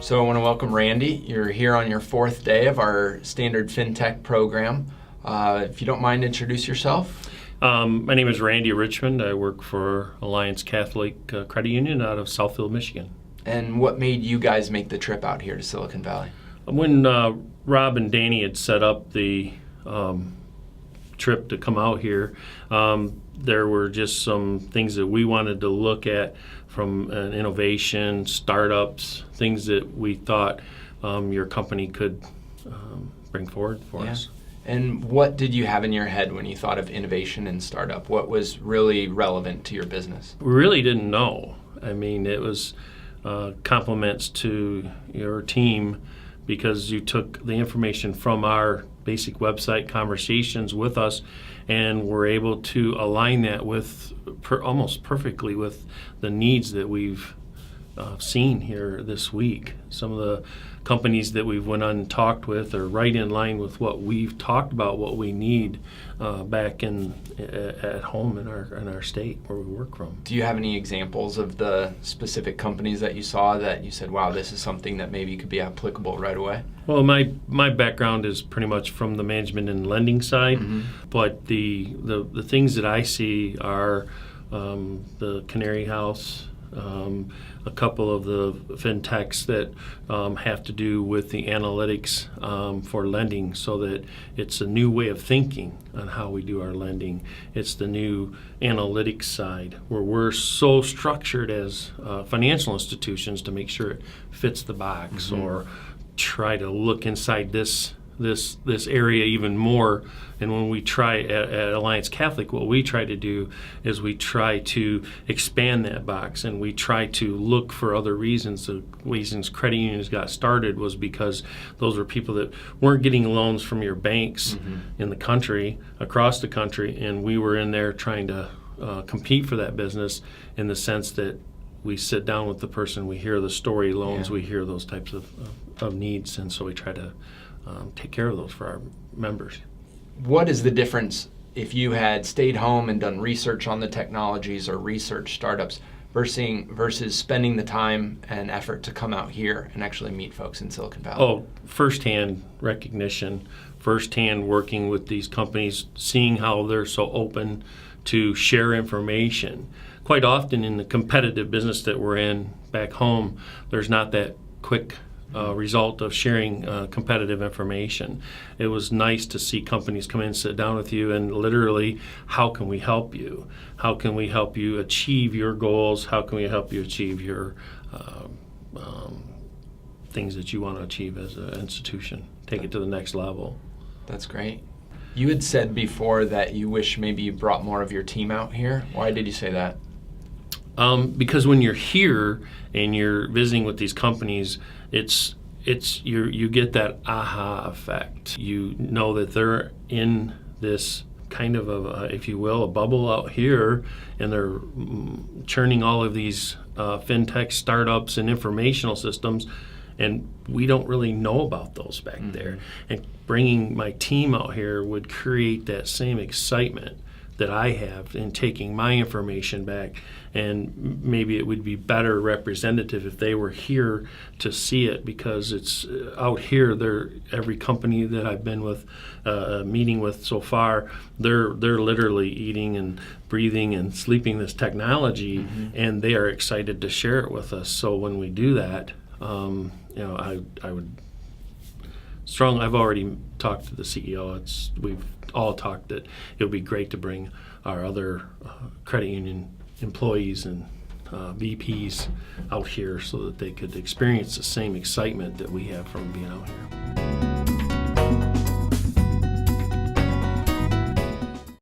So I want to welcome Randy. You're here on your fourth day of our standard Fintech program. If you don't mind, introduce yourself. My name is Randy Richmond. I work for Alliance Catholic Credit Union out of Southfield, Michigan. And what made you guys make the trip out here to Silicon Valley? When Rob and Danny had set up the trip to come out here, there were just some things that we wanted to look at from an innovation, startups, things that we thought your company could bring forward for us. And what did you have in your head when you thought of innovation and startup? What was really relevant to your business? We really didn't know. I mean, it was compliments to your team because you took the information from our basic website conversations with us and were able to align that with almost perfectly with the needs that we've seen here this week. Some of the companies that we've went on and talked with are right in line with what we've talked about, what we need back at home in our state where we work from. Do you have any examples of the specific companies that you saw that you said, wow, this is something that maybe could be applicable right away? Well, my background is pretty much from the management and lending side, but the things that I see are the Canary House, a couple of the fintechs that have to do with the analytics for lending, so that it's a new way of thinking on how we do our lending. It's the new analytics side where we're so structured as financial institutions to make sure it fits the box or try to look inside this area even more. And when we try at Alliance Catholic, what we try to do is we try to expand that box, and we try to look for other reasons. The reasons credit unions got started was because those were people that weren't getting loans from your banks in the country, across the country, and we were in there trying to compete for that business in the sense that we sit down with the person, we hear the story loans, we hear those types of needs, and so we try to take care of those for our members. What is the difference if you had stayed home and done research on the technologies or research startups versus spending the time and effort to come out here and actually meet folks in Silicon Valley? Oh, firsthand recognition, firsthand working with these companies, seeing how they're so open to share information. Quite often in the competitive business that we're in back home, there's not that quick result of sharing competitive information. It was nice to see companies come in and sit down with you and literally, how can we help you? How can we help you achieve your goals? How can we help you achieve your things that you want to achieve as an institution? Take it to the next level. That's great. You had said before that you wish maybe you brought more of your team out here. Why did you say that? Because when you're here and you're visiting with these companies, you get that aha effect. You know that they're in this kind of if you will, a bubble out here, and they're churning all of these fintech startups and informational systems, and we don't really know about those back there. And bringing my team out here would create that same excitement that I have in taking my information back, and maybe it would be better representative if they were here to see it, because it's out here. Every company that I've been with, meeting with so far, they're literally eating and breathing and sleeping this technology, and they are excited to share it with us. So when we do that, I would strongly. I've already talked to the CEO. We've all talked that it would be great to bring our other credit union employees and VPs out here so that they could experience the same excitement that we have from being out here.